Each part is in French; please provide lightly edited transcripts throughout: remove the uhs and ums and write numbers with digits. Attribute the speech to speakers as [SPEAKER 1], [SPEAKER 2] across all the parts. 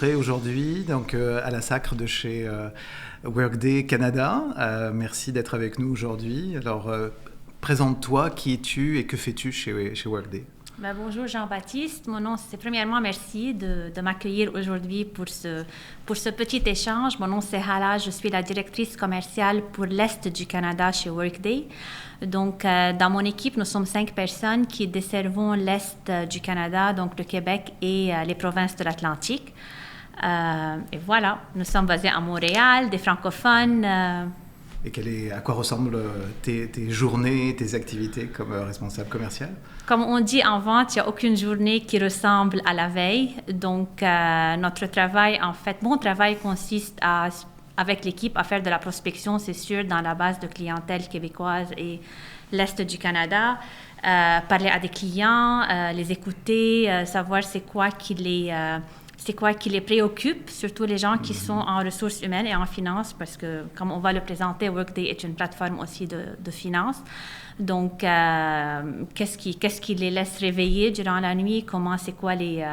[SPEAKER 1] rencontrer aujourd'hui donc, à la Sacre de chez Workday Canada. Merci d'être avec nous aujourd'hui. Alors, présente-toi, qui es-tu et que fais-tu chez Workday?
[SPEAKER 2] Bonjour Jean-Baptiste, mon nom c'est premièrement merci de m'accueillir aujourd'hui pour ce petit échange. Mon nom c'est Hala, je suis la directrice commerciale pour l'Est du Canada chez Workday. Donc dans mon équipe, nous sommes 5 personnes qui desservons l'Est du Canada, donc le Québec et les provinces de l'Atlantique. Et voilà, nous sommes basés à Montréal, des francophones.
[SPEAKER 1] Et à quoi ressemblent tes journées, tes activités comme responsable commercial?
[SPEAKER 2] Comme on dit en vente, il n'y a aucune journée qui ressemble à la veille. Donc, notre travail, en fait, mon travail consiste avec l'équipe à faire de la prospection, c'est sûr, dans la base de clientèle québécoise et l'Est du Canada. Parler à des clients, les écouter, savoir c'est quoi qui les préoccupe, surtout les gens qui sont en ressources humaines et en finance, parce que, comme on va le présenter, Workday est une plateforme aussi de finance. Donc, qu'est-ce qui les laisse réveiller durant la nuit? C'est quoi les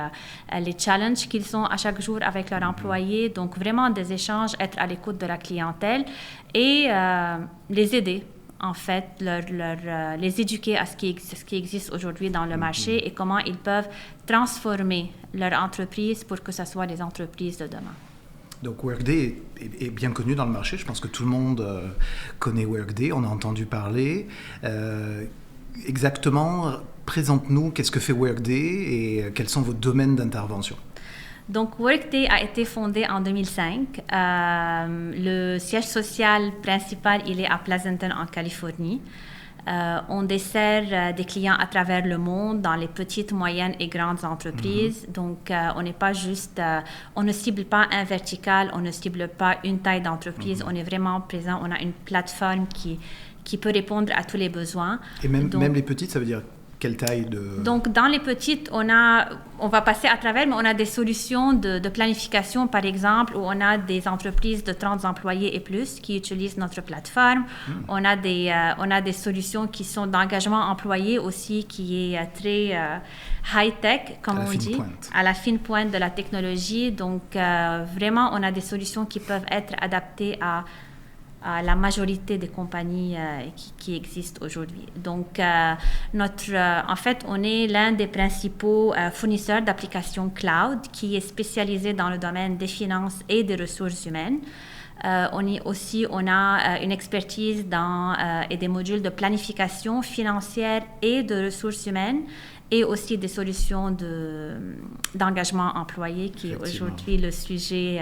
[SPEAKER 2] challenges qu'ils ont à chaque jour avec leurs employés? Donc, vraiment des échanges, être à l'écoute de la clientèle et les aider. En fait, les éduquer à ce qui existe aujourd'hui dans le marché et comment ils peuvent transformer leur entreprise pour que ce soit les entreprises de demain.
[SPEAKER 1] Donc Workday est bien connu dans le marché. Je pense que tout le monde connaît Workday, on a entendu parler. Exactement, présente-nous qu'est-ce que fait Workday et quels sont vos domaines d'intervention.
[SPEAKER 2] Donc, Workday a été fondé en 2005. Le siège social principal, il est à Pleasanton, en Californie. On dessert des clients à travers le monde, dans les petites, moyennes et grandes entreprises. Donc, on n'est pas juste... on ne cible pas un vertical, on ne cible pas une taille d'entreprise. On est vraiment présent. On a une plateforme qui peut répondre à tous les besoins.
[SPEAKER 1] Et même les petites, ça veut dire... Quelle taille de...
[SPEAKER 2] Donc, dans les petites, on va passer à travers, mais on a des solutions de planification, par exemple, où on a des entreprises de 30 employés et plus qui utilisent notre plateforme. On a des solutions qui sont d'engagement employé aussi, qui est très high-tech, comme on dit, à la fine pointe de la technologie. Donc, vraiment, on a des solutions qui peuvent être adaptées à la majorité des compagnies qui existent aujourd'hui. Donc, en fait, on est l'un des principaux fournisseurs d'applications cloud qui est spécialisé dans le domaine des finances et des ressources humaines. On a une expertise et des modules de planification financière et de ressources humaines et aussi des solutions d'engagement employé qui est aujourd'hui le sujet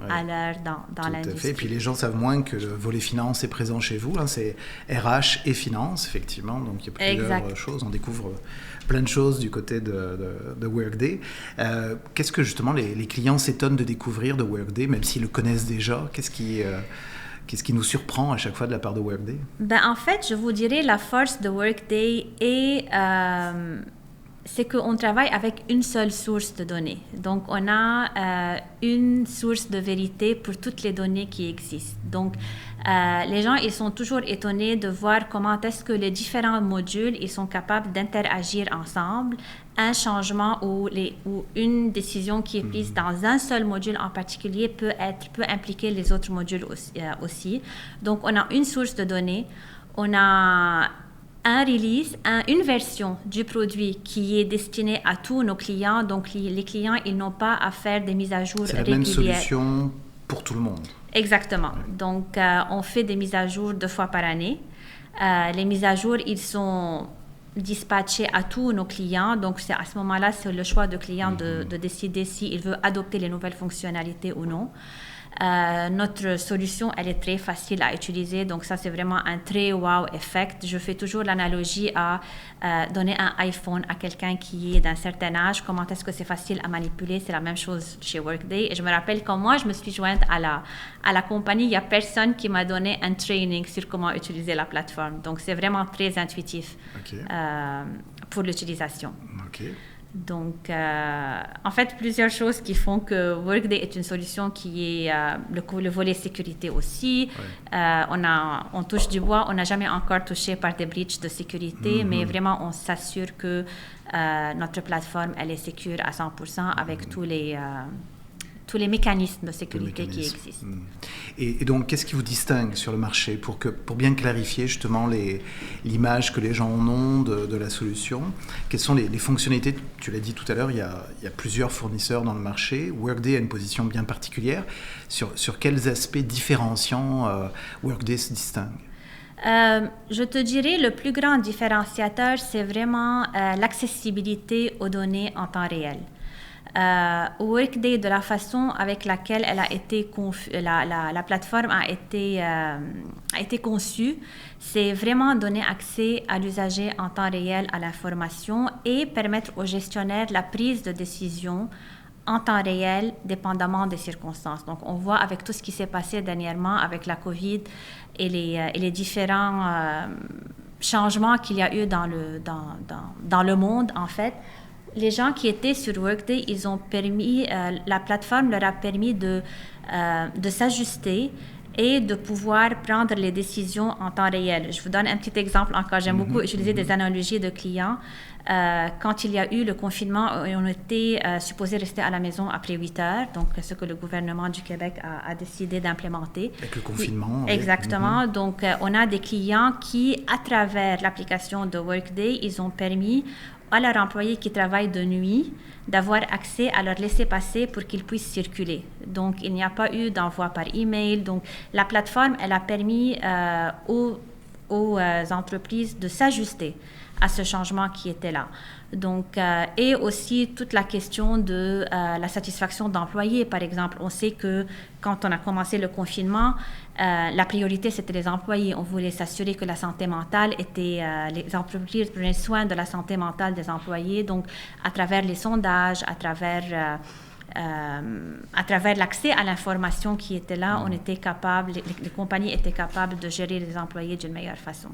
[SPEAKER 2] à l'heure dans l'industrie.
[SPEAKER 1] Tout à fait. Et puis les gens savent moins que le volet finance est présent chez vous. Hein, c'est RH et finance, effectivement. Donc il y a plusieurs choses. On découvre plein de choses du côté de Workday. Qu'est-ce que justement les clients s'étonnent de découvrir de Workday, même s'ils le connaissent déjà? Qu'est-ce qui nous surprend à chaque fois de la part de Workday?
[SPEAKER 2] En fait, je vous dirais la force de Workday c'est qu'on travaille avec une seule source de données. Donc, on a une source de vérité pour toutes les données qui existent. Donc, les gens, ils sont toujours étonnés de voir comment est-ce que les différents modules, ils sont capables d'interagir ensemble. Un changement ou une décision qui est prise dans un seul module en particulier peut impliquer les autres modules aussi. Donc, on a une source de données. On a un release, une version du produit qui est destinée à tous nos clients. Donc, les clients, ils n'ont pas à faire des mises à jour régulières.
[SPEAKER 1] C'est la même solution pour tout le monde.
[SPEAKER 2] Exactement. Donc, on fait des mises à jour 2 fois par année. Les mises à jour, ils sont dispatchés à tous nos clients. Donc, à ce moment-là, c'est le choix du client de décider s'il veut adopter les nouvelles fonctionnalités ou non. Notre solution, elle est très facile à utiliser, donc ça c'est vraiment un très wow effect. Je fais toujours l'analogie à donner un iPhone à quelqu'un qui est d'un certain âge. Comment est-ce que c'est facile à manipuler? C'est la même chose chez Workday. Et je me rappelle quand moi je me suis jointe à la compagnie, il n'y a personne qui m'a donné un training sur comment utiliser la plateforme. Donc c'est vraiment très intuitif pour l'utilisation. Donc, en fait, plusieurs choses qui font que Workday est une solution qui est le volet sécurité aussi. On touche du bois, on n'a jamais encore touché par des breaches de sécurité, mais vraiment, on s'assure que notre plateforme, elle est sécure à 100% avec tous tous les mécanismes de sécurité qui existent.
[SPEAKER 1] Et donc, qu'est-ce qui vous distingue sur le marché pour bien clarifier justement l'image que les gens en ont de la solution? Quelles sont les fonctionnalités? Tu l'as dit tout à l'heure, il y a plusieurs fournisseurs dans le marché. Workday a une position bien particulière. Sur quels aspects différenciants Workday se distingue?
[SPEAKER 2] Je te dirais le plus grand différenciateur, c'est vraiment l'accessibilité aux données en temps réel. Workday, de la façon avec laquelle elle a été la plateforme a été conçue, c'est vraiment donner accès à l'usager en temps réel à l'information et permettre aux gestionnaires la prise de décision en temps réel, dépendamment des circonstances. Donc, on voit avec tout ce qui s'est passé dernièrement avec la COVID et les différents changements qu'il y a eu dans le monde, en fait, les gens qui étaient sur Workday, la plateforme leur a permis de s'ajuster et de pouvoir prendre les décisions en temps réel. Je vous donne un petit exemple encore. J'aime beaucoup utiliser des analogies de clients. Quand il y a eu le confinement, on était supposé rester à la maison après 8 heures, donc ce que le gouvernement du Québec a décidé d'implémenter.
[SPEAKER 1] Avec le confinement.
[SPEAKER 2] Oui. Exactement. Donc, on a des clients qui, à travers l'application de Workday, ils ont permis à leurs employés qui travaillent de nuit d'avoir accès à leur laissez-passer pour qu'ils puissent circuler. Donc, il n'y a pas eu d'envoi par email. Donc, la plateforme, elle a permis aux entreprises de s'ajuster à ce changement qui était là. Donc, et aussi toute la question de la satisfaction d'employés, par exemple. On sait que quand on a commencé le confinement, la priorité, c'était les employés. On voulait s'assurer que la santé mentale les entreprises prenaient soin de la santé mentale des employés. Donc, à travers les sondages, à travers l'accès à l'information qui était là, on était capable, les compagnies étaient capables de gérer les employés d'une meilleure façon.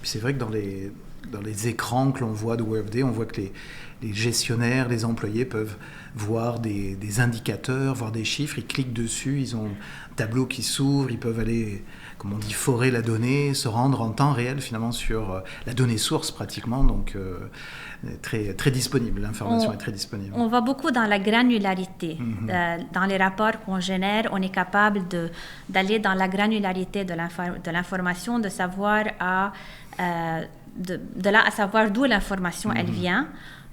[SPEAKER 1] Puis c'est vrai que dans les écrans que l'on voit de Workday, on voit que les gestionnaires, les employés peuvent voir des indicateurs, voir des chiffres, ils cliquent dessus, ils ont un tableau qui s'ouvre, ils peuvent aller, comme on dit, forer la donnée, se rendre en temps réel finalement sur la donnée source pratiquement, donc très, très disponible, l'information est très disponible.
[SPEAKER 2] On va beaucoup dans la granularité. Dans les rapports qu'on génère, on est capable d'aller dans la granularité de l'information, de savoir de là à savoir d'où l'information elle vient.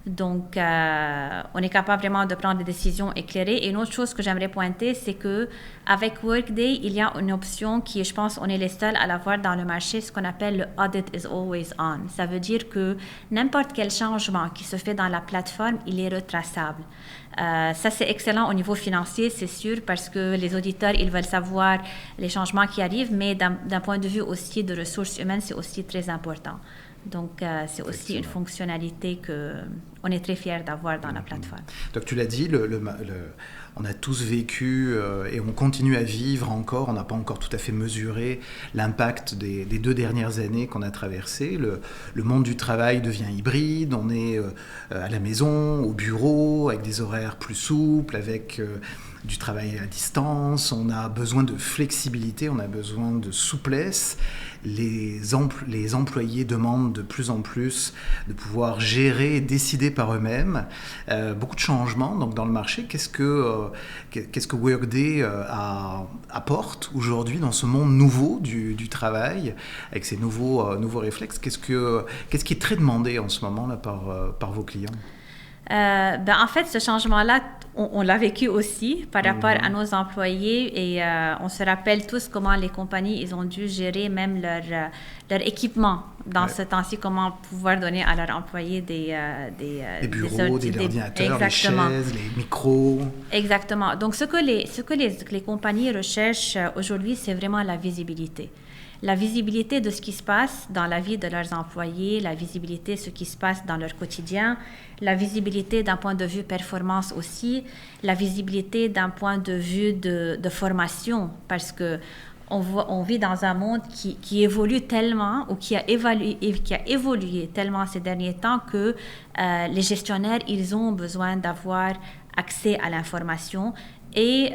[SPEAKER 2] Donc, on est capable vraiment de prendre des décisions éclairées. Et une autre chose que j'aimerais pointer, c'est qu'avec Workday, il y a une option qui, je pense, on est les seuls à l'avoir dans le marché, ce qu'on appelle le « Audit is always on ». Ça veut dire que n'importe quel changement qui se fait dans la plateforme, il est retraçable. Ça, c'est excellent au niveau financier, c'est sûr, parce que les auditeurs, ils veulent savoir les changements qui arrivent, mais d'un point de vue aussi de ressources humaines, c'est aussi très important. Donc, c'est aussi une fonctionnalité qu'on est très fiers d'avoir dans la plateforme.
[SPEAKER 1] Donc, tu l'as dit, on a tous vécu et on continue à vivre encore. On n'a pas encore tout à fait mesuré l'impact des 2 dernières années qu'on a traversées. Le monde du travail devient hybride. On est à la maison, au bureau, avec des horaires plus souples, avec du travail à distance. On a besoin de flexibilité, on a besoin de souplesse. Les employés demandent de plus en plus de pouvoir gérer et décider par eux-mêmes. Beaucoup de changements donc, dans le marché. Qu'est-ce que Workday apporte aujourd'hui dans ce monde nouveau du travail, avec ces nouveaux réflexes? Qu'est-ce qui est très demandé en ce moment là, par vos clients?
[SPEAKER 2] En fait, ce changement-là, on l'a vécu aussi par rapport à nos employés et on se rappelle tous comment les compagnies, ils ont dû gérer même leur équipement dans ce temps-ci, comment pouvoir donner à leurs employés des
[SPEAKER 1] bureaux, des ordinateurs, des chaises, les micros.
[SPEAKER 2] Exactement. Donc, ce que les compagnies recherchent aujourd'hui, c'est vraiment la visibilité. La visibilité de ce qui se passe dans la vie de leurs employés, la visibilité de ce qui se passe dans leur quotidien, la visibilité d'un point de vue performance aussi, la visibilité d'un point de vue de formation, parce que on vit dans un monde qui évolue tellement ou qui a évolué tellement ces derniers temps que les gestionnaires, ils ont besoin d'avoir accès à l'information et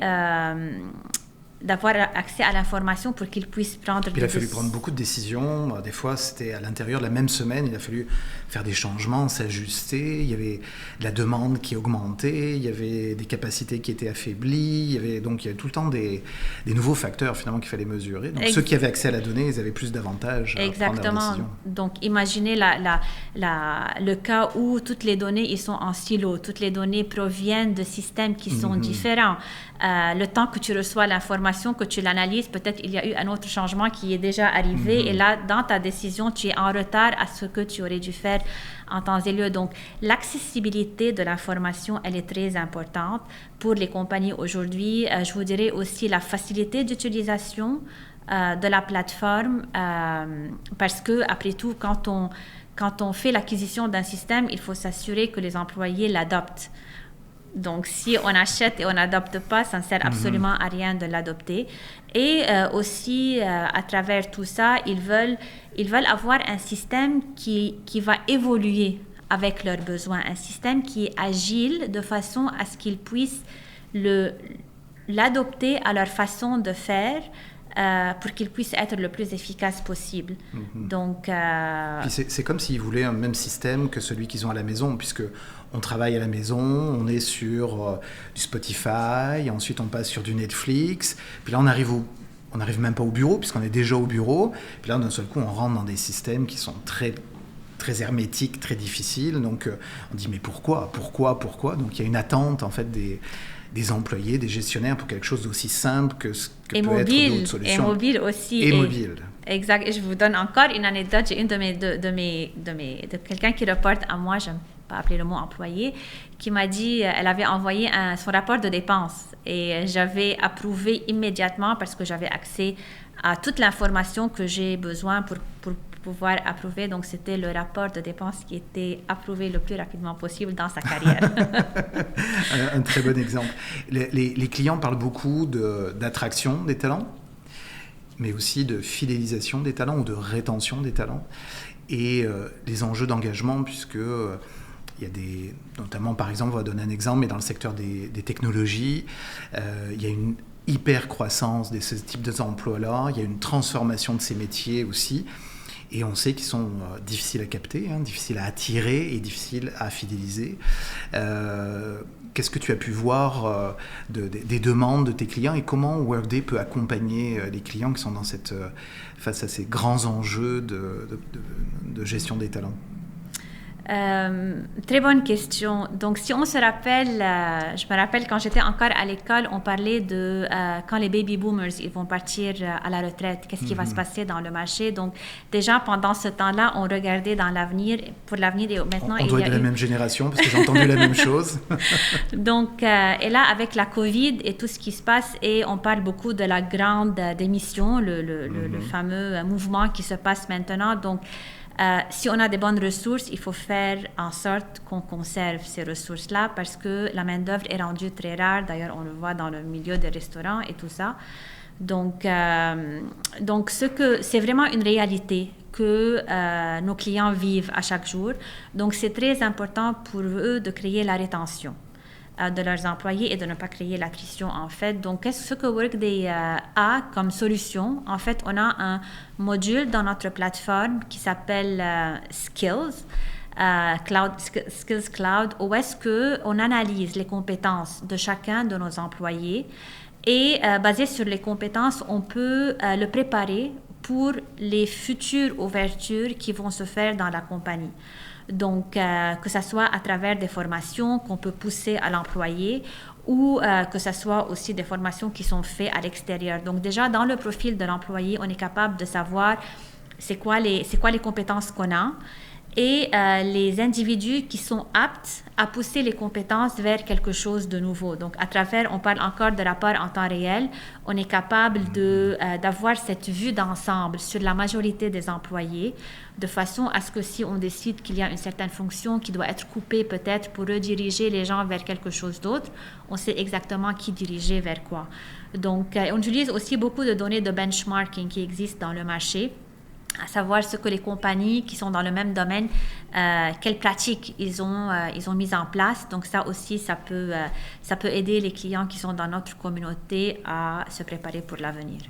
[SPEAKER 2] d'avoir accès à l'information pour qu'ils puissent prendre
[SPEAKER 1] Il a fallu prendre beaucoup de décisions. Des fois, c'était à l'intérieur de la même semaine. Il a fallu faire des changements, s'ajuster. Il y avait la demande qui augmentait. Il y avait des capacités qui étaient affaiblies. Il y avait tout le temps des nouveaux facteurs finalement qu'il fallait mesurer. Donc, ceux qui avaient accès à la donnée, ils avaient plus d'avantages à prendre leurs décisions.
[SPEAKER 2] Donc, imaginez le cas où toutes les données ils sont en silo. Toutes les données proviennent de systèmes qui sont différents. Le temps que tu reçois l'information, que tu l'analyses, peut-être il y a eu un autre changement qui est déjà arrivé et là, dans ta décision, tu es en retard à ce que tu aurais dû faire en temps et lieu. Donc, l'accessibilité de l'information, elle est très importante pour les compagnies aujourd'hui. Je vous dirais aussi la facilité d'utilisation de la plateforme parce que, après tout, quand on fait l'acquisition d'un système, il faut s'assurer que les employés l'adoptent. Donc, si on achète et on n'adopte pas, ça ne sert absolument à rien de l'adopter. Et aussi, à travers tout ça, ils veulent avoir un système qui va évoluer avec leurs besoins, un système qui est agile de façon à ce qu'ils puissent l'adopter à leur façon de faire pour qu'ils puissent être le plus efficace possible. Donc,
[SPEAKER 1] Puis c'est comme s'ils voulaient un même système que celui qu'ils ont à la maison, puisque on travaille à la maison, on est sur du Spotify, ensuite on passe sur du Netflix, puis là on arrive même pas au bureau, puisqu'on est déjà au bureau, puis là d'un seul coup on rentre dans des systèmes qui sont très, très hermétiques, très difficiles, donc on dit mais pourquoi ? Donc il y a une attente en fait des employés, des gestionnaires pour quelque chose d'aussi simple que peut être d'autres solutions.
[SPEAKER 2] Et mobile aussi.
[SPEAKER 1] Et mobile.
[SPEAKER 2] Exact. Et je vous donne encore une anecdote. J'ai une de quelqu'un qui reporte à moi, je n'aime pas appeler le mot employé, qui m'a dit, elle avait envoyé son rapport de dépenses et j'avais approuvé immédiatement parce que j'avais accès à toute l'information que j'ai besoin pour pouvoir approuver. Donc, c'était le rapport de dépenses qui était approuvé le plus rapidement possible dans sa carrière.
[SPEAKER 1] Un très bon exemple. Les clients parlent beaucoup d'attraction des talents, mais aussi de fidélisation des talents ou de rétention des talents. Et les enjeux d'engagement, puisque il y a notamment, par exemple, on va donner un exemple, mais dans le secteur des technologies, il y a une hyper croissance de ce type d'emplois-là, il y a une transformation de ces métiers aussi. Et on sait qu'ils sont difficiles à capter, difficiles à attirer et difficiles à fidéliser. Qu'est-ce que tu as pu voir des demandes de tes clients et comment Workday peut accompagner les clients qui sont face à ces grands enjeux de gestion des talents ?
[SPEAKER 2] Très bonne question. Donc, si on se rappelle, je me rappelle quand j'étais encore à l'école, on parlait de quand les baby boomers ils vont partir à la retraite, qu'est-ce qui va se passer dans le marché. Donc, déjà pendant ce temps-là, on regardait dans l'avenir, pour l'avenir et maintenant.
[SPEAKER 1] On doit être de la même génération parce que j'ai entendu la même chose.
[SPEAKER 2] Donc, et là, avec la COVID et tout ce qui se passe, et on parle beaucoup de la grande démission, le fameux mouvement qui se passe maintenant. Donc, si on a des bonnes ressources, il faut faire en sorte qu'on conserve ces ressources-là parce que la main-d'œuvre est rendue très rare. D'ailleurs, on le voit dans le milieu des restaurants et tout ça. Donc c'est vraiment une réalité que nos clients vivent à chaque jour. Donc, c'est très important pour eux de créer la rétention de leurs employés et de ne pas créer l'attrition, en fait. Donc, ce que Workday a comme solution? En fait, on a un module dans notre plateforme qui s'appelle Skills Cloud, où est-ce qu'on analyse les compétences de chacun de nos employés et, basé sur les compétences, on peut le préparer pour les futures ouvertures qui vont se faire dans la compagnie. Donc, que ce soit à travers des formations qu'on peut pousser à l'employé ou que ce soit aussi des formations qui sont faites à l'extérieur. Donc, déjà, dans le profil de l'employé, on est capable de savoir c'est quoi les compétences qu'on a et les individus qui sont aptes à pousser les compétences vers quelque chose de nouveau. Donc, à travers, on parle encore de rapport en temps réel, on est capable d'avoir cette vue d'ensemble sur la majorité des employés, de façon à ce que si on décide qu'il y a une certaine fonction qui doit être coupée peut-être pour rediriger les gens vers quelque chose d'autre, on sait exactement qui diriger vers quoi. Donc, on utilise aussi beaucoup de données de benchmarking qui existent dans le marché. à savoir ce que les compagnies qui sont dans le même domaine, quelles pratiques ils ont mises en place. Donc ça aussi, ça peut aider les clients qui sont dans notre communauté à se préparer pour l'avenir.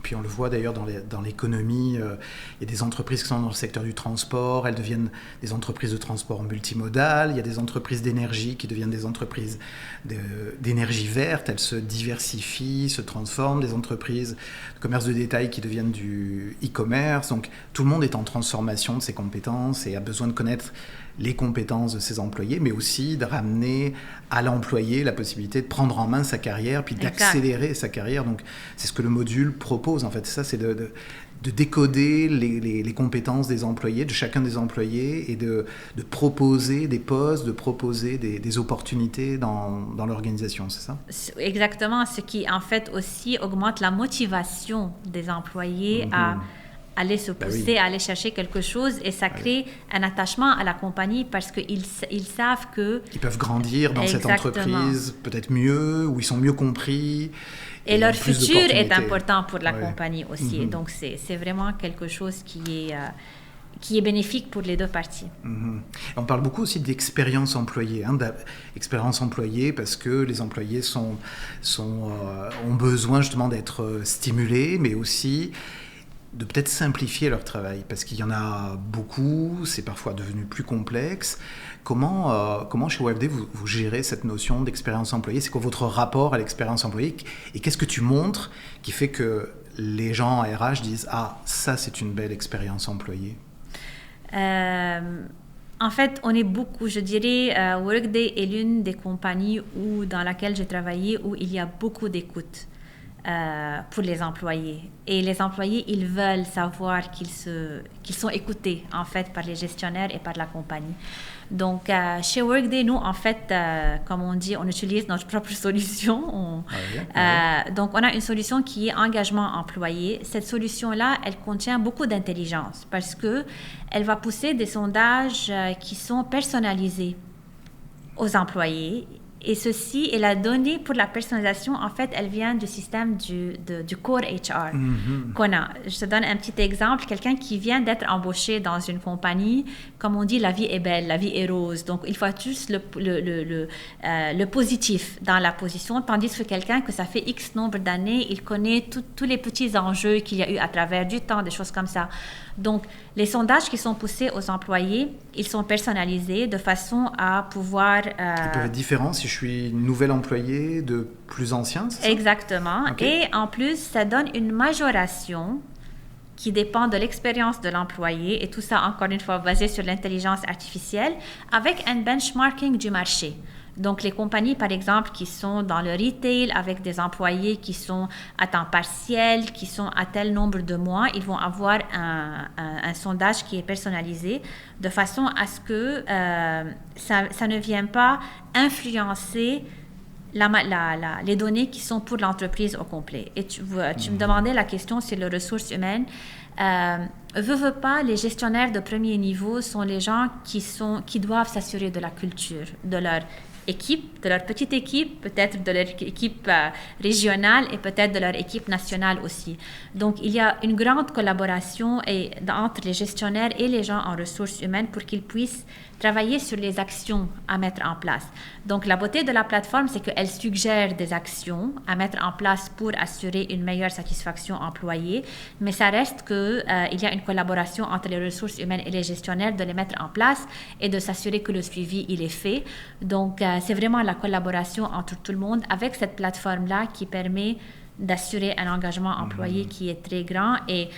[SPEAKER 1] Puis on le voit d'ailleurs dans l'économie, il y a des entreprises qui sont dans le secteur du transport, elles deviennent des entreprises de transport multimodal, il y a des entreprises d'énergie qui deviennent des entreprises d'énergie verte, elles se diversifient, se transforment, des entreprises de commerce de détail qui deviennent du e-commerce. Donc tout le monde est en transformation de ses compétences et a besoin de connaître les compétences de ses employés, mais aussi de ramener à l'employé la possibilité de prendre en main sa carrière, puis d'accélérer sa carrière. Donc c'est ce que le module propose, en fait. Ça, c'est de décoder les compétences des employés, de chacun des employés, et de proposer des postes, de proposer des opportunités dans l'organisation, c'est ça?
[SPEAKER 2] Exactement, ce qui en fait aussi augmente la motivation des employés à aller se pousser, à aller chercher quelque chose, et ça crée un attachement à la compagnie parce qu'ils savent que...
[SPEAKER 1] Ils peuvent grandir dans cette entreprise peut-être mieux, où ils sont mieux compris.
[SPEAKER 2] Et leur futur est important pour la compagnie aussi. Donc c'est vraiment quelque chose qui est bénéfique pour les deux parties.
[SPEAKER 1] On parle beaucoup aussi d'expérience employée, expérience employée, parce que les employés ont besoin justement d'être stimulés, mais aussi de peut-être simplifier leur travail, parce qu'il y en a beaucoup, c'est parfois devenu plus complexe. Comment chez WFD vous gérez cette notion d'expérience employée? C'est quoi votre rapport à l'expérience employée? Et qu'est-ce que tu montres qui fait que les gens à RH disent « Ah, ça c'est une belle expérience employée »
[SPEAKER 2] En fait, on est beaucoup, je dirais, Workday est l'une des compagnies dans laquelle j'ai travaillé où il y a beaucoup d'écoute pour les employés. Et les employés, ils veulent savoir qu'ils sont écoutés, en fait, par les gestionnaires et par la compagnie. Donc, chez Workday, nous, en fait, comme on dit, on utilise notre propre solution. Donc, on a une solution qui est engagement employé. Cette solution-là, elle contient beaucoup d'intelligence parce qu'elle va pousser des sondages qui sont personnalisés aux employés. Et ceci, et la donnée pour la personnalisation, en fait, elle vient du système du core HR qu'on a. Je te donne un petit exemple. Quelqu'un qui vient d'être embauché dans une compagnie, comme on dit, la vie est belle, la vie est rose. Donc, il faut juste le positif dans la position, tandis que quelqu'un que ça fait X nombre d'années, il connaît tous les petits enjeux qu'il y a eu à travers du temps, des choses comme ça. Donc, les sondages qui sont poussés aux employés, ils sont personnalisés de façon à pouvoir...
[SPEAKER 1] Ils peuvent être différents si je suis nouvel employé de plus ancien, c'est ça?
[SPEAKER 2] Exactement. Okay. Et en plus, ça donne une majoration qui dépend de l'expérience de l'employé, et tout ça, encore une fois, basé sur l'intelligence artificielle, avec un benchmarking du marché. Donc, les compagnies, par exemple, qui sont dans le retail avec des employés qui sont à temps partiel, qui sont à tel nombre de mois, ils vont avoir un sondage qui est personnalisé de façon à ce que ça ne vienne pas influencer les données qui sont pour l'entreprise au complet. Et tu me demandais la question sur les ressources humaines. Veut pas, les gestionnaires de premier niveau sont les gens qui doivent s'assurer de la culture, de leur équipe, de leur petite équipe, peut-être de leur équipe régionale et peut-être de leur équipe nationale aussi. Donc, il y a une grande collaboration entre les gestionnaires et les gens en ressources humaines pour qu'ils puissent travailler sur les actions à mettre en place. Donc, la beauté de la plateforme, c'est qu'elle suggère des actions à mettre en place pour assurer une meilleure satisfaction employée, mais ça reste qu'il y a une collaboration entre les ressources humaines et les gestionnaires de les mettre en place et de s'assurer que le suivi, il est fait. Donc, c'est vraiment la collaboration entre tout le monde avec cette plateforme-là qui permet d'assurer un engagement employé qui est très grand. Et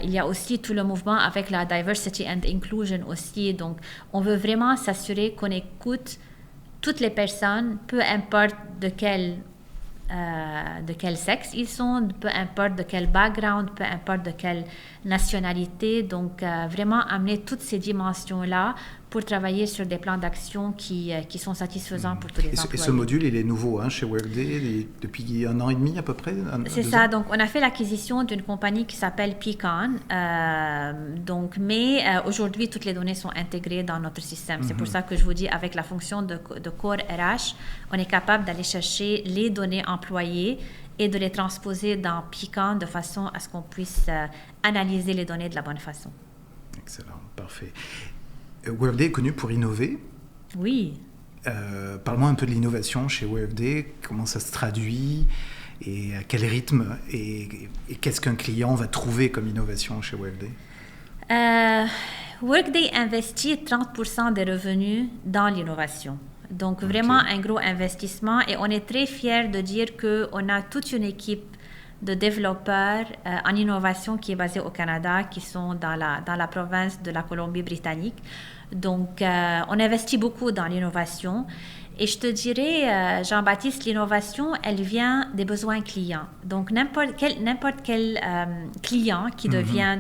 [SPEAKER 2] il y a aussi tout le mouvement avec la diversity and inclusion aussi. Donc, on veut vraiment s'assurer qu'on écoute toutes les personnes, peu importe de quel sexe ils sont, peu importe de quel background, peu importe de quelle nationalité. Donc, vraiment amener toutes ces dimensions-là pour travailler sur des plans d'action qui sont satisfaisants pour tous les employés.
[SPEAKER 1] Et ce module, il est nouveau chez Workday depuis 1 an et demi à peu près.
[SPEAKER 2] C'est ça. Donc, on a fait l'acquisition d'une compagnie qui s'appelle Peakon. Mais aujourd'hui, toutes les données sont intégrées dans notre système. C'est pour ça que je vous dis, avec la fonction de Core RH, on est capable d'aller chercher les données employées et de les transposer dans Peakon de façon à ce qu'on puisse analyser les données de la bonne façon.
[SPEAKER 1] Excellent, parfait. Workday est connu pour innover.
[SPEAKER 2] Oui.
[SPEAKER 1] Parle-moi un peu de l'innovation chez Workday, comment ça se traduit et à quel rythme et qu'est-ce qu'un client va trouver comme innovation chez Workday?
[SPEAKER 2] Workday investit 30% des revenus dans l'innovation. Donc vraiment un gros investissement et on est très fiers de dire qu'on a toute une équipe de développeurs en innovation qui est basée au Canada, qui sont dans la province de la Colombie-Britannique. Donc, on investit beaucoup dans l'innovation. Et je te dirais, Jean-Baptiste, l'innovation, elle vient des besoins clients. Donc, n'importe quel client qui devient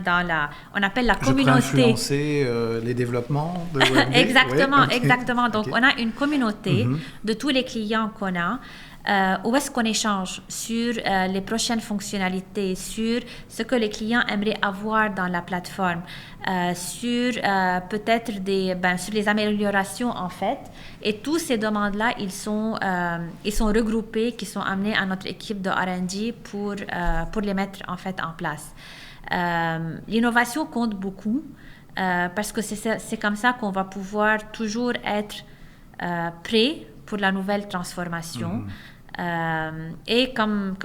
[SPEAKER 2] on appelle la communauté.
[SPEAKER 1] Je peux influencer les développements de Workday.
[SPEAKER 2] Exactement. Donc, on a une communauté de tous les clients qu'on a. Où est-ce qu'on échange sur les prochaines fonctionnalités, sur ce que les clients aimeraient avoir dans la plateforme, sur peut-être sur les améliorations en fait. Et toutes ces demandes-là, ils sont regroupés, qui sont amenés à notre équipe de R&D pour les mettre en fait en place. L'innovation compte beaucoup parce que c'est comme ça qu'on va pouvoir toujours être prêt pour la nouvelle transformation. Et comme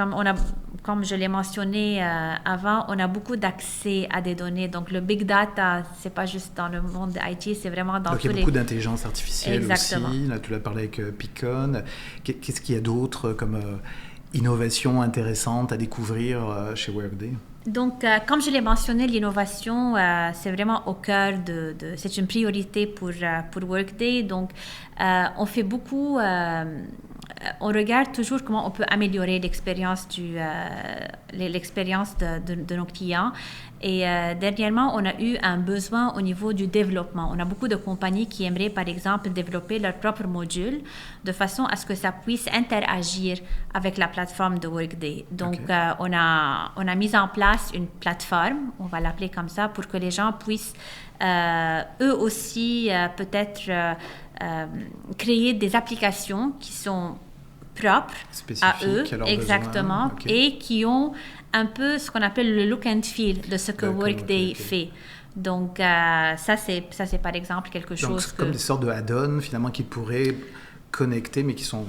[SPEAKER 2] je l'ai mentionné avant, on a beaucoup d'accès à des données. Donc, le big data, c'est pas juste dans le monde de IT, c'est vraiment dans tous les...
[SPEAKER 1] Donc, il y a beaucoup d'intelligence artificielle aussi. Là, tu l'as parlé avec Peakon. Qu'est-ce qu'il y a d'autre comme innovation intéressante à découvrir chez Workday?
[SPEAKER 2] Donc, comme je l'ai mentionné, l'innovation, c'est vraiment au cœur c'est une priorité pour Workday. Donc, on fait beaucoup... on regarde toujours comment on peut améliorer l'expérience de nos clients. Et dernièrement, on a eu un besoin au niveau du développement. On a beaucoup de compagnies qui aimeraient, par exemple, développer leur propre module de façon à ce que ça puisse interagir avec la plateforme de Workday. Donc, on a mis en place une plateforme, on va l'appeler comme ça, pour que les gens puissent eux aussi peut-être créer des applications qui sont propres à eux, exactement, et qui ont un peu ce qu'on appelle le look and feel de ce que Workday fait. Donc, ça c'est par exemple quelque chose
[SPEAKER 1] c'est comme des sortes de add-ons, finalement, qui pourraient connecter, mais qui sont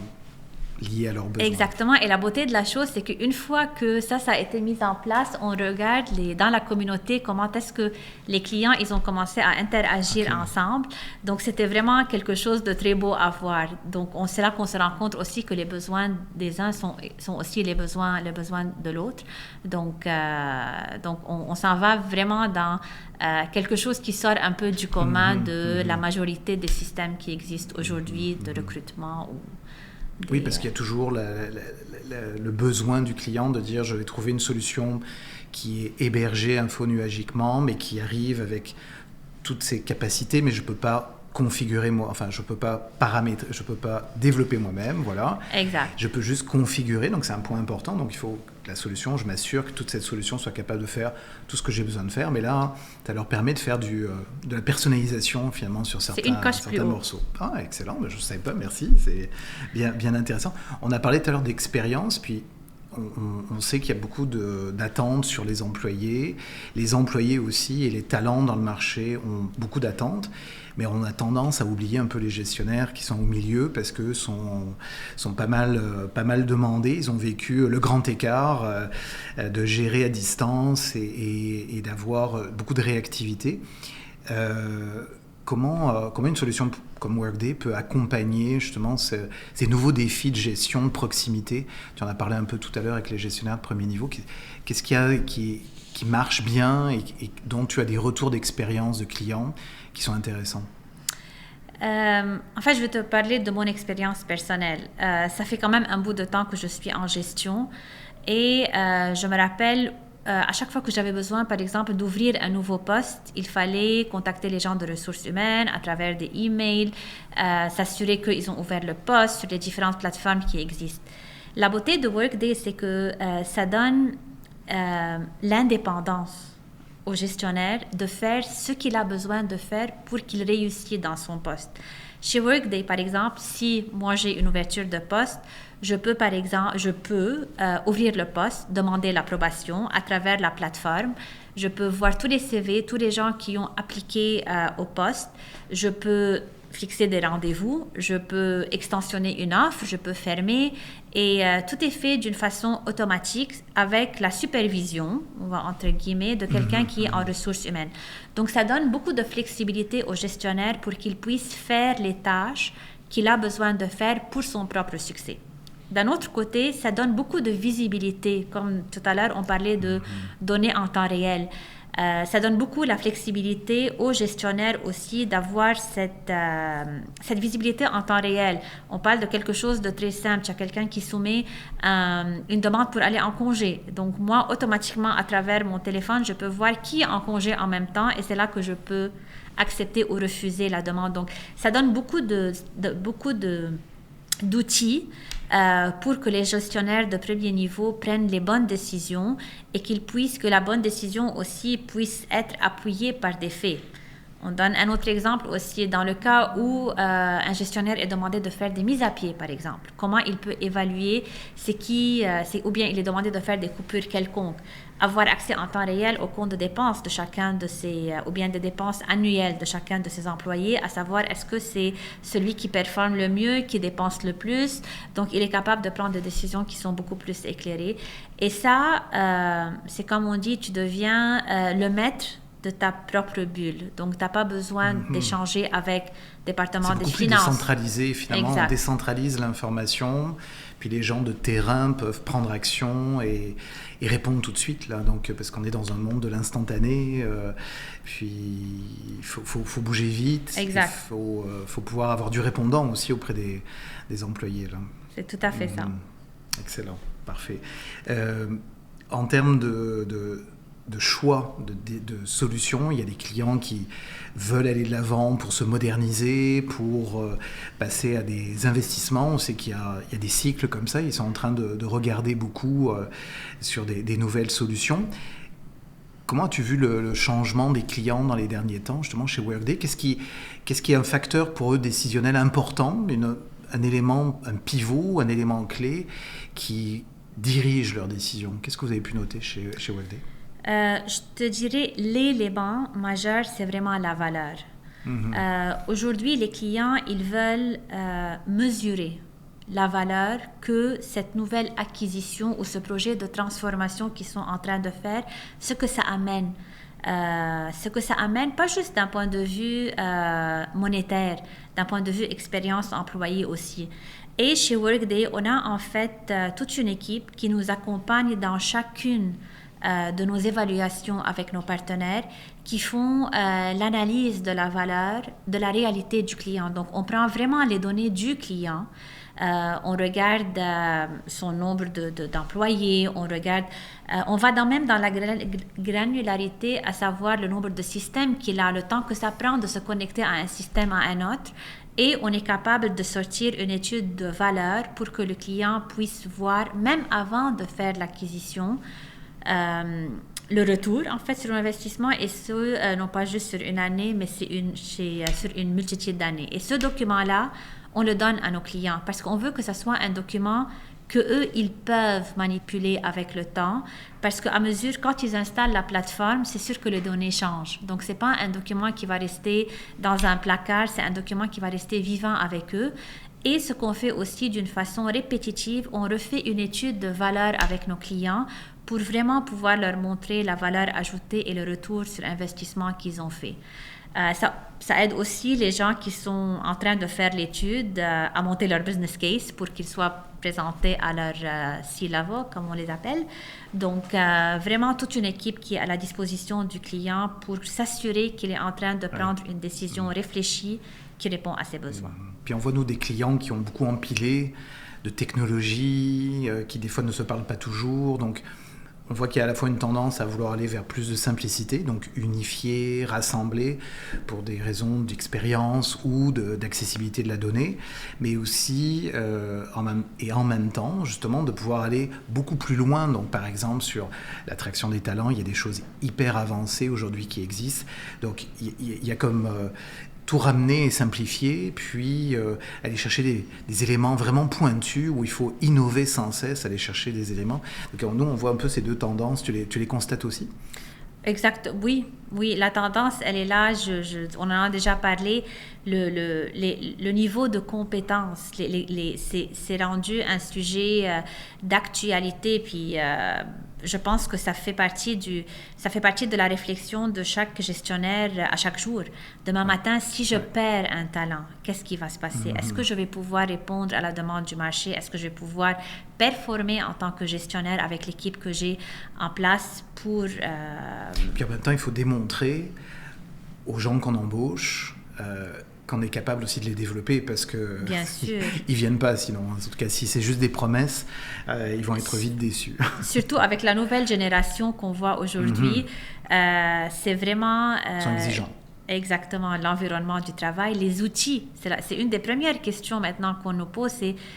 [SPEAKER 1] liés à leurs besoins.
[SPEAKER 2] Exactement. Et la beauté de la chose, c'est qu'une fois que ça a été mis en place, on regarde dans la communauté comment est-ce que les clients, ils ont commencé à interagir ensemble. Donc, c'était vraiment quelque chose de très beau à voir. Donc, c'est là qu'on se rend compte aussi que les besoins des uns sont aussi les besoins de l'autre. Donc on s'en va vraiment dans quelque chose qui sort un peu du commun de la majorité des systèmes qui existent aujourd'hui de recrutement ou...
[SPEAKER 1] Oui, parce qu'il y a toujours le besoin du client de dire je vais trouver une solution qui est hébergée infonuagiquement, mais qui arrive avec toutes ses capacités, mais je ne peux pas configurer moi, enfin je peux pas paramétrer, je peux pas développer moi-même, voilà.
[SPEAKER 2] Exact.
[SPEAKER 1] Je peux juste configurer, donc c'est un point important. Donc il faut que la solution, je m'assure que toute cette solution soit capable de faire tout ce que j'ai besoin de faire. Mais là, ça leur permet de faire de la personnalisation finalement sur certains morceaux. Ah, excellent, je ne savais pas, merci, c'est bien intéressant. On a parlé tout à l'heure d'expérience, puis on sait qu'il y a beaucoup d'attentes sur les employés. Les employés aussi et les talents dans le marché ont beaucoup d'attentes. Mais on a tendance à oublier un peu les gestionnaires qui sont au milieu parce qu'eux sont pas mal demandés. Ils ont vécu le grand écart de gérer à distance et d'avoir beaucoup de réactivité. Comment une solution comme Workday peut accompagner justement ces nouveaux défis de gestion, de proximité? Tu en as parlé un peu tout à l'heure avec les gestionnaires de premier niveau. Qu'est-ce qu'il y a qui marche bien et dont tu as des retours d'expérience de clients qui sont intéressants?
[SPEAKER 2] En fait, je vais te parler de mon expérience personnelle. Ça fait quand même un bout de temps que je suis en gestion et je me rappelle à chaque fois que j'avais besoin, par exemple, d'ouvrir un nouveau poste, il fallait contacter les gens de ressources humaines à travers des emails, s'assurer qu'ils ont ouvert le poste sur les différentes plateformes qui existent. La beauté de Workday, c'est que ça donne l'indépendance au gestionnaire de faire ce qu'il a besoin de faire pour qu'il réussisse dans son poste. Chez Workday, par exemple, si moi j'ai une ouverture de poste, je peux ouvrir le poste, demander l'approbation à travers la plateforme. Je peux voir tous les CV, tous les gens qui ont appliqué au poste. Je peux fixer des rendez-vous, je peux extensionner une offre, je peux fermer et tout est fait d'une façon automatique avec la supervision, entre guillemets, de quelqu'un qui est en ressources humaines. Donc ça donne beaucoup de flexibilité au gestionnaire pour qu'il puisse faire les tâches qu'il a besoin de faire pour son propre succès. D'un autre côté, ça donne beaucoup de visibilité, comme tout à l'heure on parlait de données en temps réel. Ça donne beaucoup la flexibilité aux gestionnaires aussi d'avoir cette visibilité en temps réel. On parle de quelque chose de très simple. Il y a quelqu'un qui soumet une demande pour aller en congé. Donc moi, automatiquement, à travers mon téléphone, je peux voir qui est en congé en même temps et c'est là que je peux accepter ou refuser la demande. Donc ça donne beaucoup d'outils pour que les gestionnaires de premier niveau prennent les bonnes décisions et que la bonne décision aussi puisse être appuyée par des faits. On donne un autre exemple aussi dans le cas où un gestionnaire est demandé de faire des mises à pied, par exemple. Comment il peut évaluer ou bien il est demandé de faire des coupures quelconques. Avoir accès en temps réel au compte de dépenses de chacun de ou bien des dépenses annuelles de chacun de ses employés, à savoir est-ce que c'est celui qui performe le mieux, qui dépense le plus. Donc, il est capable de prendre des décisions qui sont beaucoup plus éclairées. Et ça, c'est comme on dit, tu deviens le maître de ta propre bulle. Donc, tu n'as pas besoin d'échanger avec le département des finances.
[SPEAKER 1] C'est beaucoup plus décentralisé, finalement.
[SPEAKER 2] Exact.
[SPEAKER 1] On décentralise l'information, puis les gens de terrain peuvent prendre action et répondre tout de suite, là. Donc, parce qu'on est dans un monde de l'instantané, puis il faut bouger vite.
[SPEAKER 2] Exact.
[SPEAKER 1] Il faut pouvoir avoir du répondant aussi auprès des employés, là.
[SPEAKER 2] C'est tout à fait ça.
[SPEAKER 1] Excellent, parfait. En termes de choix, de solutions. Il y a des clients qui veulent aller de l'avant pour se moderniser, pour passer à des investissements. On sait qu'il y a des cycles comme ça. Ils sont en train de regarder beaucoup sur des nouvelles solutions. Comment as-tu vu le changement des clients dans les derniers temps, justement, chez Workday ? Qu'est-ce qui est un facteur pour eux décisionnel important, un élément, un pivot, un élément clé qui dirige leurs décisions ? Qu'est-ce que vous avez pu noter chez Workday ?
[SPEAKER 2] Je te dirais, l'élément majeur, c'est vraiment la valeur. Aujourd'hui, les clients, ils veulent mesurer la valeur que cette nouvelle acquisition ou ce projet de transformation qu'ils sont en train de faire, ce que ça amène. Pas juste d'un point de vue monétaire, d'un point de vue expérience employée aussi. Et chez Workday, on a en fait toute une équipe qui nous accompagne dans chacune de nos évaluations avec nos partenaires qui font l'analyse de la valeur, de la réalité du client. Donc, on prend vraiment les données du client. On regarde son nombre d'employés, on va même dans la granularité, à savoir le nombre de systèmes qu'il a, le temps que ça prend de se connecter à un système à un autre. Et on est capable de sortir une étude de valeur pour que le client puisse voir, même avant de faire l'acquisition, le retour en fait sur l'investissement, et ce non pas juste sur une année mais sur une multitude d'années. Et ce document-là, on le donne à nos clients parce qu'on veut que ce soit un document que eux ils peuvent manipuler avec le temps, parce qu'à mesure, quand ils installent la plateforme, c'est sûr que les données changent. Donc c'est pas un document qui va rester dans un placard, c'est un document qui va rester vivant avec eux. Et ce qu'on fait aussi d'une façon répétitive, on refait une étude de valeur avec nos clients pour vraiment pouvoir leur montrer la valeur ajoutée et le retour sur investissement qu'ils ont fait. Ça aide aussi les gens qui sont en train de faire l'étude à monter leur business case pour qu'ils soient présentés à leur C-level, comme on les appelle. Donc, vraiment toute une équipe qui est à la disposition du client pour s'assurer qu'il est en train de prendre une décision réfléchie qui répond à ses besoins.
[SPEAKER 1] Puis on voit, nous, des clients qui ont beaucoup empilé de technologies, qui des fois ne se parlent pas toujours. Donc, On voit qu'il y a à la fois une tendance à vouloir aller vers plus de simplicité, donc unifier, rassembler pour des raisons d'expérience ou d'accessibilité de la donnée, mais aussi en même temps justement de pouvoir aller beaucoup plus loin. Donc par exemple sur l'attraction des talents, il y a des choses hyper avancées aujourd'hui qui existent. Donc il y a comme tout ramener et simplifier, puis aller chercher des éléments vraiment pointus où il faut innover sans cesse, aller chercher des éléments. Donc nous, on voit un peu ces deux tendances. Tu les constates aussi?
[SPEAKER 2] Exact, oui, la tendance, elle est là, on en a déjà parlé, le niveau de compétence, c'est rendu un sujet d'actualité, puis je pense que ça fait partie de la réflexion de chaque gestionnaire à chaque jour. Demain matin, si je perds un talent, qu'est-ce qui va se passer? Est-ce que je vais pouvoir répondre à la demande du marché? Est-ce que je vais pouvoir performer en tant que gestionnaire avec l'équipe que j'ai en place pour...
[SPEAKER 1] Puis en même temps, il faut démontrer aux gens qu'on embauche qu'on est capable aussi de les développer parce que
[SPEAKER 2] bien sûr.
[SPEAKER 1] Ils viennent pas sinon. En tout cas, si c'est juste des promesses, ils vont être vite déçus.
[SPEAKER 2] Surtout avec la nouvelle génération qu'on voit aujourd'hui, c'est vraiment...
[SPEAKER 1] Ils sont exigeants.
[SPEAKER 2] Exactement, l'environnement du travail, les outils. C'est une des premières questions maintenant qu'on nous pose,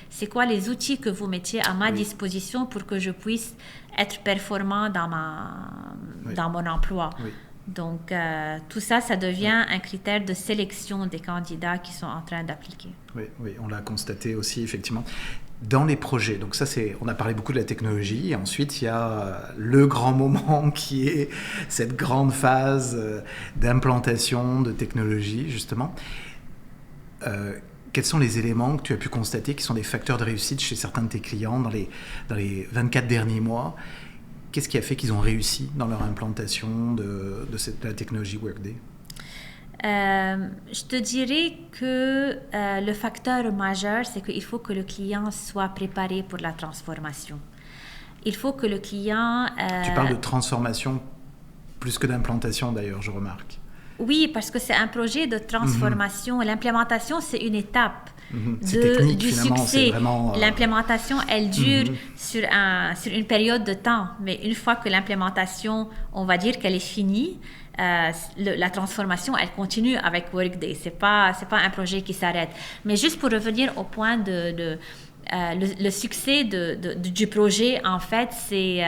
[SPEAKER 2] c'est quoi les outils que vous mettiez à ma disposition pour que je puisse être performant dans mon emploi. Oui. Donc, tout ça, ça devient un critère de sélection des candidats qui sont en train d'appliquer.
[SPEAKER 1] Oui, on l'a constaté aussi, effectivement. Dans les projets, donc ça on a parlé beaucoup de la technologie, et ensuite il y a le grand moment qui est cette grande phase d'implantation de technologie, justement. Quels sont les éléments que tu as pu constater qui sont des facteurs de réussite chez certains de tes clients dans les 24 derniers mois? Qu'est-ce qui a fait qu'ils ont réussi dans leur implantation de la technologie Workday?
[SPEAKER 2] Je te dirais que le facteur majeur, c'est qu'il faut que le client soit préparé pour la transformation. Il faut que le client...
[SPEAKER 1] Tu parles de transformation plus que d'implantation d'ailleurs, je remarque.
[SPEAKER 2] Oui, parce que c'est un projet de transformation. L'implémentation, c'est une étape
[SPEAKER 1] technique,
[SPEAKER 2] du succès. L'implémentation, elle dure sur une période de temps. Mais une fois que l'implémentation, on va dire qu'elle est finie, la transformation, elle continue avec Workday. C'est pas un projet qui s'arrête. Mais juste pour revenir au point le succès du projet, en fait, c'est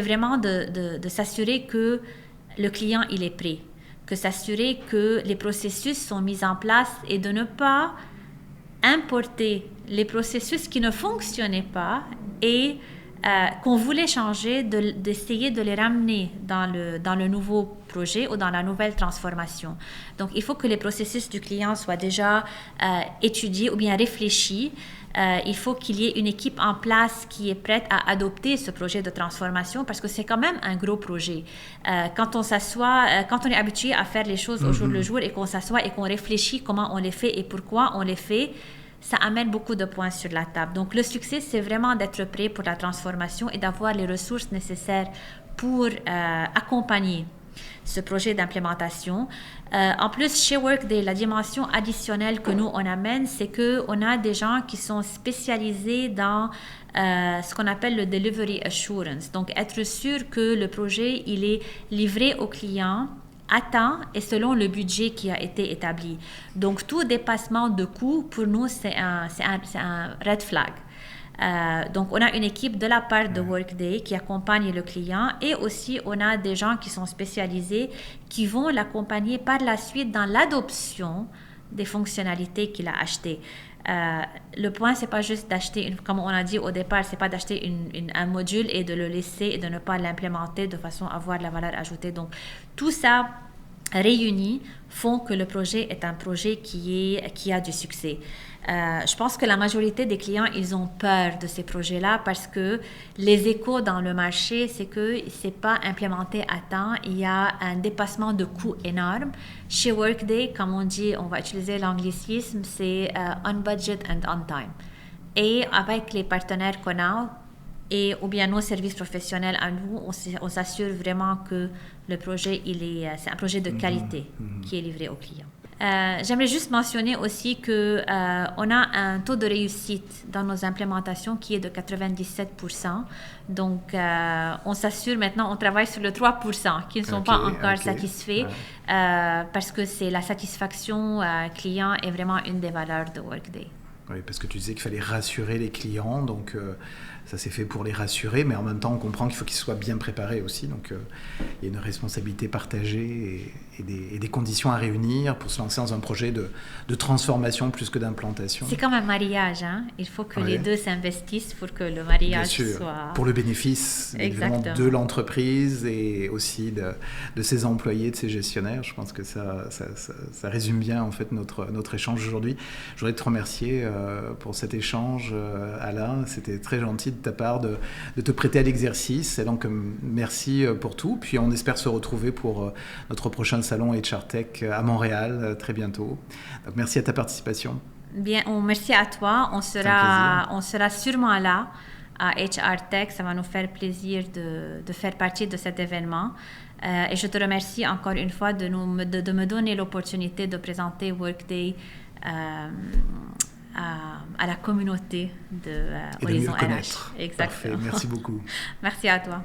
[SPEAKER 2] vraiment de s'assurer que le client, il est prêt, que s'assurer que les processus sont mis en place et de ne pas importer les processus qui ne fonctionnaient pas et qu'on voulait changer, d'essayer de les ramener dans le nouveau projet ou dans la nouvelle transformation. Donc, il faut que les processus du client soient déjà étudiés ou bien réfléchis. Il faut qu'il y ait une équipe en place qui est prête à adopter ce projet de transformation parce que c'est quand même un gros projet. Quand on s'assoit, quand on est habitué à faire les choses au jour le jour et qu'on s'assoit et qu'on réfléchit comment on les fait et pourquoi on les fait, ça amène beaucoup de points sur la table. Donc, le succès, c'est vraiment d'être prêt pour la transformation et d'avoir les ressources nécessaires pour accompagner ce projet d'implémentation. En plus, chez Workday, la dimension additionnelle que nous, on amène, c'est qu'on a des gens qui sont spécialisés dans ce qu'on appelle le Delivery Assurance. Donc, être sûr que le projet, il est livré au client à temps et selon le budget qui a été établi. Donc, tout dépassement de coûts, pour nous, c'est un red flag. Donc, on a une équipe de la part de Workday qui accompagne le client et aussi, on a des gens qui sont spécialisés qui vont l'accompagner par la suite dans l'adoption des fonctionnalités qu'il a achetées. Le point, c'est pas juste d'acheter, comme on a dit au départ, c'est pas d'acheter un module et de le laisser et de ne pas l'implémenter de façon à avoir de la valeur ajoutée. Donc, tout ça réunis font que le projet est un projet qui a du succès. Je pense que la majorité des clients, ils ont peur de ces projets-là parce que les échos dans le marché, c'est que c'est pas implémenté à temps. Il y a un dépassement de coûts énorme. Chez Workday, comme on dit, on va utiliser l'anglicisme, c'est on budget and on time. Et avec les partenaires qu'on a, ou bien nos services professionnels à nous, on s'assure vraiment que le projet, c'est un projet de qualité qui est livré aux clients. J'aimerais juste mentionner aussi qu'on a un taux de réussite dans nos implémentations qui est de 97%. Donc, on s'assure maintenant, on travaille sur le 3% qui ne sont pas encore satisfaits parce que la satisfaction client est vraiment une des valeurs de Workday.
[SPEAKER 1] Oui, parce que tu disais qu'il fallait rassurer les clients, donc ça c'est fait pour les rassurer, mais en même temps on comprend qu'il faut qu'ils soient bien préparés aussi, donc il y a une responsabilité partagée et des conditions à réunir pour se lancer dans un projet de transformation plus que d'implantation.
[SPEAKER 2] C'est comme un mariage, hein? Il faut que les deux s'investissent pour que le mariage soit...
[SPEAKER 1] Pour le bénéfice évidemment de l'entreprise et aussi de ses employés, de ses gestionnaires. Je pense que ça résume bien en fait notre échange aujourd'hui. Je voudrais te remercier pour cet échange, Alain. C'était très gentil de ta part de te prêter à l'exercice. Et donc, merci pour tout. Puis, on espère se retrouver pour notre prochain salon HR Tech à Montréal très bientôt. Donc, merci à ta participation.
[SPEAKER 2] Bien, merci à toi. On sera sûrement là à HR Tech. Ça va nous faire plaisir de faire partie de cet événement. Et je te remercie encore une fois de me donner l'opportunité de présenter Workday à la communauté de Horizon RH.
[SPEAKER 1] Exactement. Parfait, merci beaucoup.
[SPEAKER 2] Merci à toi.